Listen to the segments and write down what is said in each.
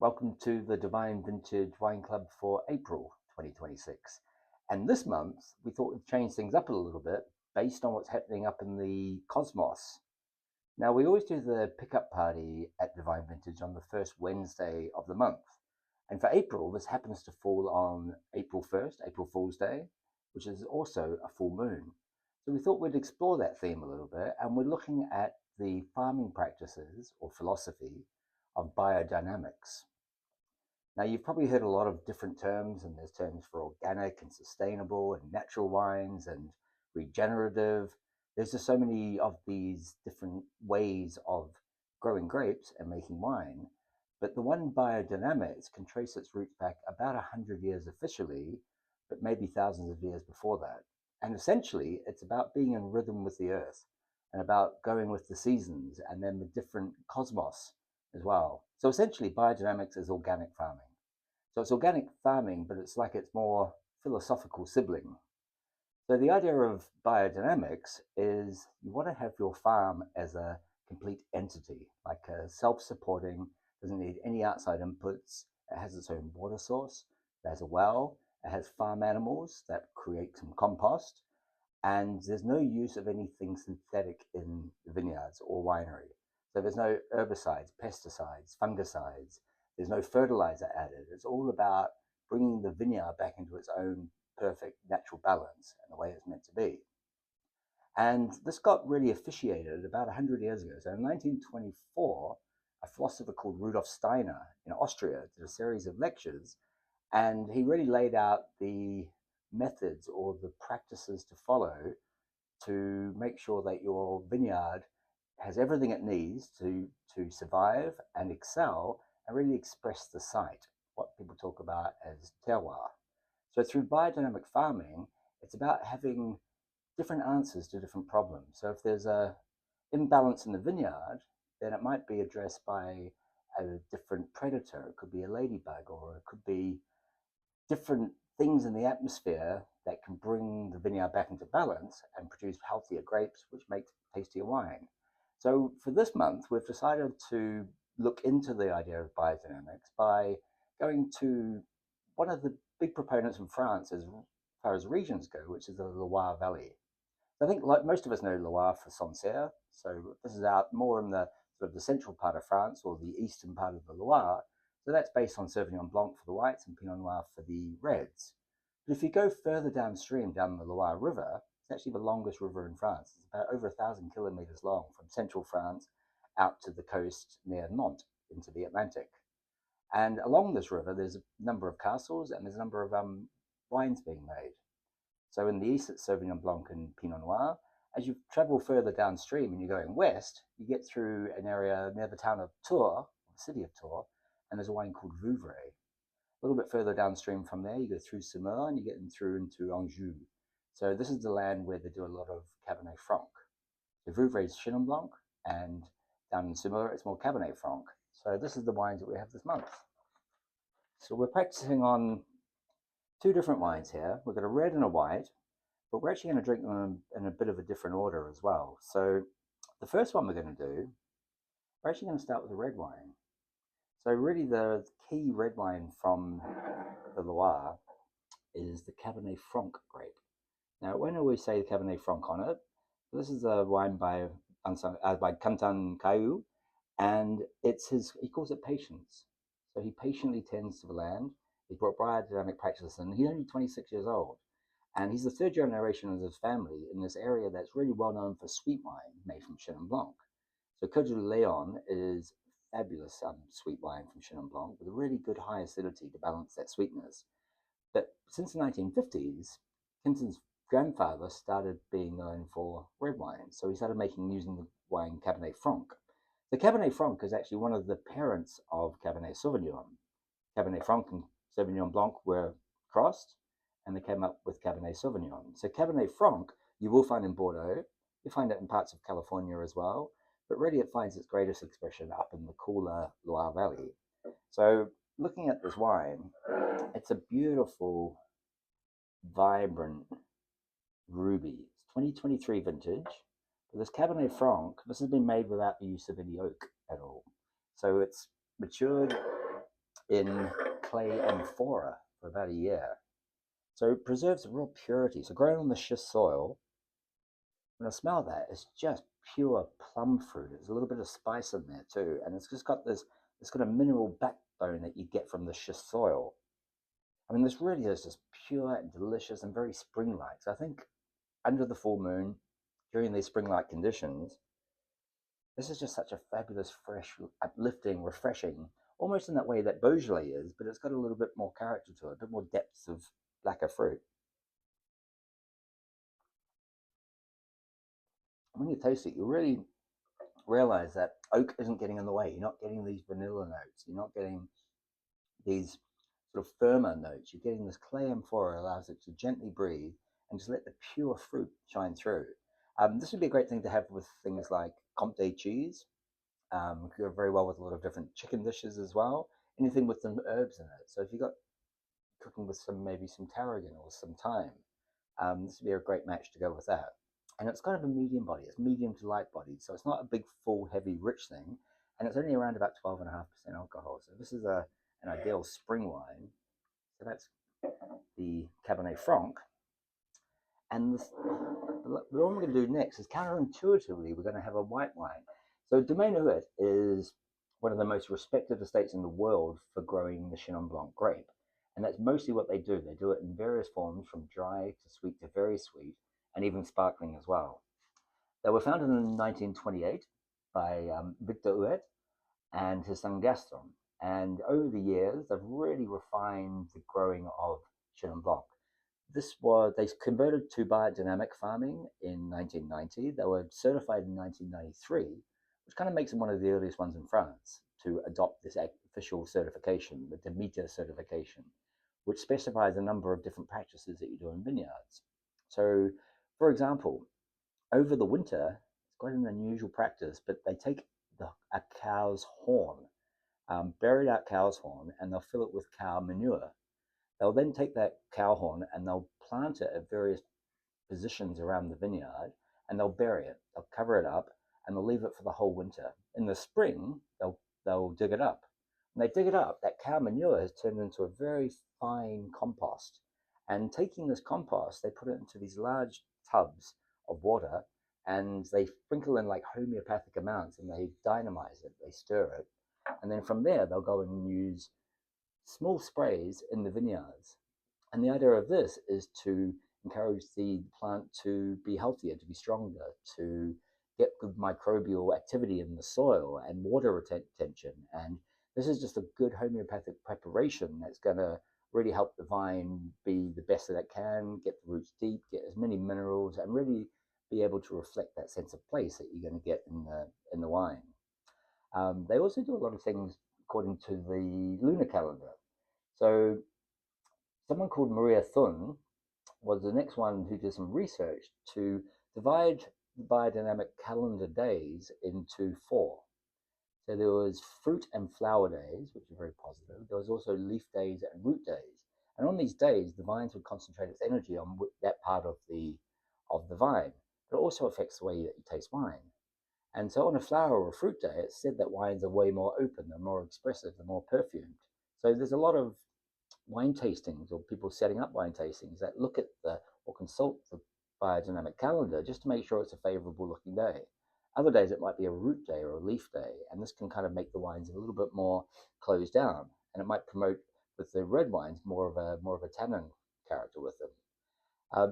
Welcome to the Divine Vintage Wine Club for April 2026. And this month, we thought we'd change things up a little bit based on what's happening up in the cosmos. Now, we always do the pickup party at Divine Vintage on the first Wednesday of the month. And for April, this happens to fall on April 1st, April Fool's Day, which is also a full moon. So we thought we'd explore that theme a little bit, and we're looking at the farming practices or philosophy of biodynamics. Now, you've probably heard a lot of different terms, and there's terms for organic and sustainable and natural wines and regenerative. There's just so many of these different ways of growing grapes and making wine. But the one biodynamics can trace its roots back about 100 years officially, but maybe thousands of years before that. And essentially, it's about being in rhythm with the earth and about going with the seasons and then the different cosmos as well. So essentially, biodynamics is organic farming. So it's organic farming, but it's like its more philosophical sibling. So the idea of biodynamics is you want to have your farm as a complete entity, like a self-supporting, doesn't need any outside inputs. It has its own water source. It has a well. It has farm animals that create some compost, and there's no use of anything synthetic in the vineyards or winery. So there's no herbicides, pesticides, fungicides. There's no fertilizer added. It's all about bringing the vineyard back into its own perfect natural balance and the way it's meant to be. And this got really officiated about 100 years ago. So in 1924, a philosopher called Rudolf Steiner in Austria did a series of lectures, and he really laid out the methods or the practices to follow to make sure that your vineyard has everything it needs to survive and excel and really express the site, what people talk about as terroir. So through biodynamic farming, it's about having different answers to different problems. So if there's a imbalance in the vineyard, then it might be addressed by a different predator. It could be a ladybug, or it could be different things in the atmosphere that can bring the vineyard back into balance and produce healthier grapes, which make tastier wine. So for this month, we've decided to look into the idea of biodynamics by going to one of the big proponents in France as far as regions go, which is the Loire Valley. I think, like most of us know, Loire for Sancerre. So this is out more in the sort of the central part of France or the eastern part of the Loire. So that's based on Sauvignon Blanc for the whites and Pinot Noir for the reds. But if you go further downstream, down the Loire River, it's actually the longest river in France. It's about over 1,000 kilometers long from central France out to the coast near Nantes into the Atlantic. And along this river, there's a number of castles and there's a number of wines being made. So in the east, it's Sauvignon Blanc and Pinot Noir. As you travel further downstream and you're going west, you get through an area near the town of Tours, the city of Tours, and there's a wine called Vouvray. A little bit further downstream from there, you go through Saumur and you get through into Anjou. So this is the land where they do a lot of Cabernet Franc. So Vouvray is Chenin Blanc, and down in Saumur, it's more Cabernet Franc. So this is the wines that we have this month. So we're practicing on two different wines here. We've got a red and a white, but we're actually going to drink them in a bit of a different order as well. So the first one we're going to do, we're actually going to start with a red wine. So really the key red wine from the Loire is the Cabernet Franc grape. Now it won't always say Cabernet Franc on it, but this is a wine by Quentin Cailloux, and he calls it patience. So he patiently tends to the land. He brought biodynamic practices in. He's only 26 years old. And he's the third generation of his family in this area that's really well known for sweet wine made from Chenin Blanc. So Côte de Léon is fabulous sweet wine from Chenin Blanc with a really good high acidity to balance that sweetness. But since the 1950s, Quentin's grandfather started being known for red wine. So he started using the wine Cabernet Franc. The Cabernet Franc is actually one of the parents of Cabernet Sauvignon. Cabernet Franc and Sauvignon Blanc were crossed, and they came up with Cabernet Sauvignon. So Cabernet Franc, you will find in Bordeaux. You find it in parts of California as well, but really it finds its greatest expression up in the cooler Loire Valley. So looking at this wine, it's a beautiful, vibrant ruby. It's 2023 vintage. But this Cabernet Franc, this has been made without the use of any oak at all. So it's matured in clay amphora for about a year. So it preserves real purity. So growing on the schist soil, when I smell that, it's just pure plum fruit. There's a little bit of spice in there too, and it's just got this kind of mineral backbone that you get from the schist soil. I mean, this really is just pure and delicious and very spring-like. So I think under the full moon, during these spring-like conditions, this is just such a fabulous, fresh, uplifting, refreshing, almost in that way that Beaujolais is, but it's got a little bit more character to it, a bit more depth of lacquer fruit. When you taste it, you really realize that oak isn't getting in the way. You're not getting these vanilla notes. You're not getting these sort of firmer notes. You're getting this clay amphora allows it to gently breathe and just let the pure fruit shine through. This would be a great thing to have with things like Comté cheese. Could go very well with a lot of different chicken dishes as well. Anything with some herbs in it. So if you've got cooking with some maybe some tarragon or some thyme, this would be a great match to go with that. And it's kind of a medium body. It's medium to light bodied, so it's not a big, full, heavy, rich thing. And it's only around about 12.5% alcohol. So this is an ideal spring wine. So that's the Cabernet Franc. And what I'm going to do next is counterintuitively, we're going to have a white wine. So Domaine Huet is one of the most respected estates in the world for growing the Chenin Blanc grape. And that's mostly what they do. They do it in various forms, from dry to sweet to very sweet, and even sparkling as well. They were founded in 1928 by Victor Huet and his son Gaston. And over the years, they've really refined the growing of Chenin Blanc. They converted to biodynamic farming in 1990. They were certified in 1993, which kind of makes them one of the earliest ones in France to adopt this official certification, the Demeter certification, which specifies a number of different practices that you do in vineyards. So, for example, over the winter, it's quite an unusual practice, but they take a cow's horn, buried out cow's horn, and they'll fill it with cow manure. They'll then take that cow horn and they'll plant it at various positions around the vineyard, and they'll bury it. They'll cover it up and they'll leave it for the whole winter. In the spring, they'll dig it up. When they dig it up, that cow manure has turned into a very fine compost. And taking this compost, they put it into these large tubs of water, and they sprinkle in like homeopathic amounts, and they dynamize it, they stir it. And then from there, they'll go and use small sprays in the vineyards. And the idea of this is to encourage the plant to be healthier, to be stronger, to get good microbial activity in the soil and water retention. And this is just a good homeopathic preparation that's going to really help the vine be the best that it can, get the roots deep, get as many minerals, and really be able to reflect that sense of place that you're going to get in the wine. They also do a lot of things according to the lunar calendar. So someone called Maria Thun was the next one who did some research to divide the biodynamic calendar days into four. So there was fruit and flower days, which are very positive. There was also leaf days and root days. And on these days, the vines would concentrate its energy on that part of the vine. But it also affects the way that you taste wine. And so on a flower or a fruit day, it's said that wines are way more open, they're more expressive, they're more perfumed. So there's a lot of wine tastings or people setting up wine tastings that look at or consult the biodynamic calendar just to make sure it's a favorable looking day. Other days it might be a root day or a leaf day, and this can kind of make the wines a little bit more closed down, and it might promote with the red wines more of a tannin character with them.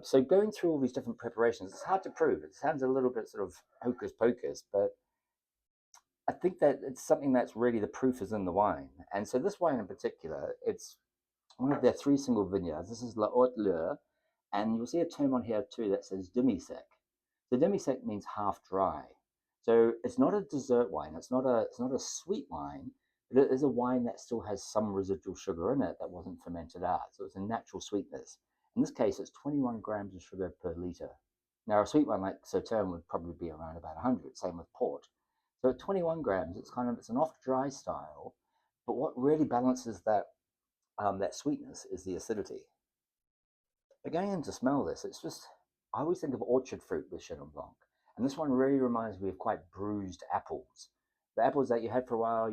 So going through all these different preparations, it's hard to prove. It sounds a little bit sort of hocus pocus, but I think that it's something that's really the proof is in the wine. And so this wine in particular, it's one of their three single vineyards. This is La Haute Leur, and you'll see a term on here too that says demi-sec. So demi-sec means half dry. So it's not a dessert wine. It's not a sweet wine, but it is a wine that still has some residual sugar in it that wasn't fermented out. So it's a natural sweetness. In this case, it's 21 grams of sugar per liter. Now, a sweet one like Sauterne would probably be around about 100. Same with port. So at 21 grams, it's an off dry style. But what really balances that sweetness is the acidity. But going in to smell this, I always think of orchard fruit with Chenin Blanc. And this one really reminds me of quite bruised apples. The apples that you had for a while,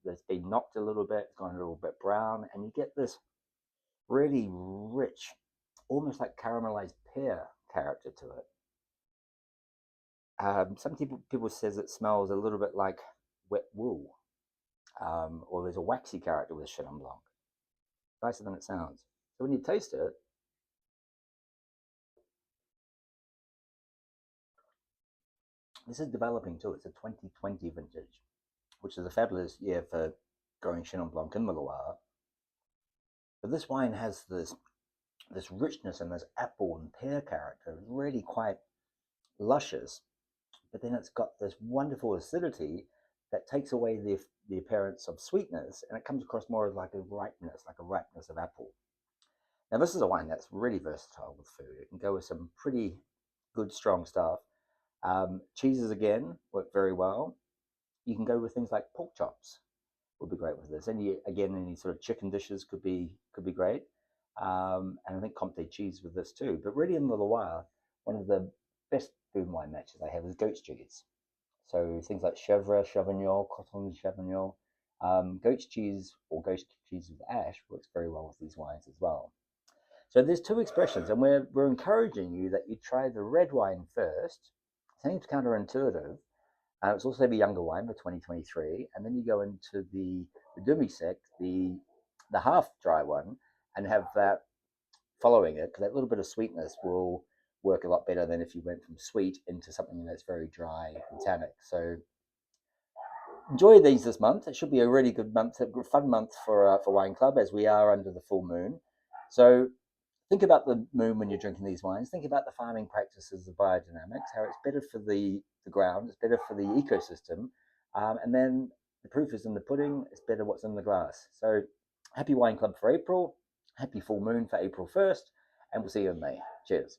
there's been knocked a little bit, it's gone a little bit brown, and you get this really rich, almost like caramelized pear character to it. Some people says it smells a little bit like wet wool, or there's a waxy character with Chenin Blanc. Nicer than it sounds. So when you taste it, this is developing too. It's a 2020 vintage, which is a fabulous year for growing Chenin Blanc in the Loire. But this wine has this richness and this apple and pear character. It's really quite luscious, but then it's got this wonderful acidity that takes away the appearance of sweetness, and it comes across more as like a ripeness of apple. Now, this is a wine that's really versatile with food. It can go with some pretty good, strong stuff. Cheeses, again, work very well. You can go with things like pork chops, would be great with this. Any sort of chicken dishes could be great. And I think Comté cheese with this too. But really in the Loire, one of the best food and wine matches I have is goat's cheese. So things like chèvre, chavignol, coton de chavignol, goat's cheese or goat's cheese with ash works very well with these wines as well. So there's two expressions, and we're encouraging you that you try the red wine first. Seems counterintuitive. It's also the younger wine for 2023, and then you go into the demi-sec, the half dry one, and have that following it, because that little bit of sweetness will work a lot better than if you went from sweet into something that's very dry and tannic. So enjoy these this month. It should be a really good month, a fun month for Wine Club, as we are under the full moon. So think about the moon when you're drinking these wines. Think about the farming practices of biodynamics, how it's better for the ground, it's better for the ecosystem. And then the proof is in the pudding, it's better what's in the glass. So happy Wine Club for April, happy full moon for April 1st, and we'll see you in May. Cheers.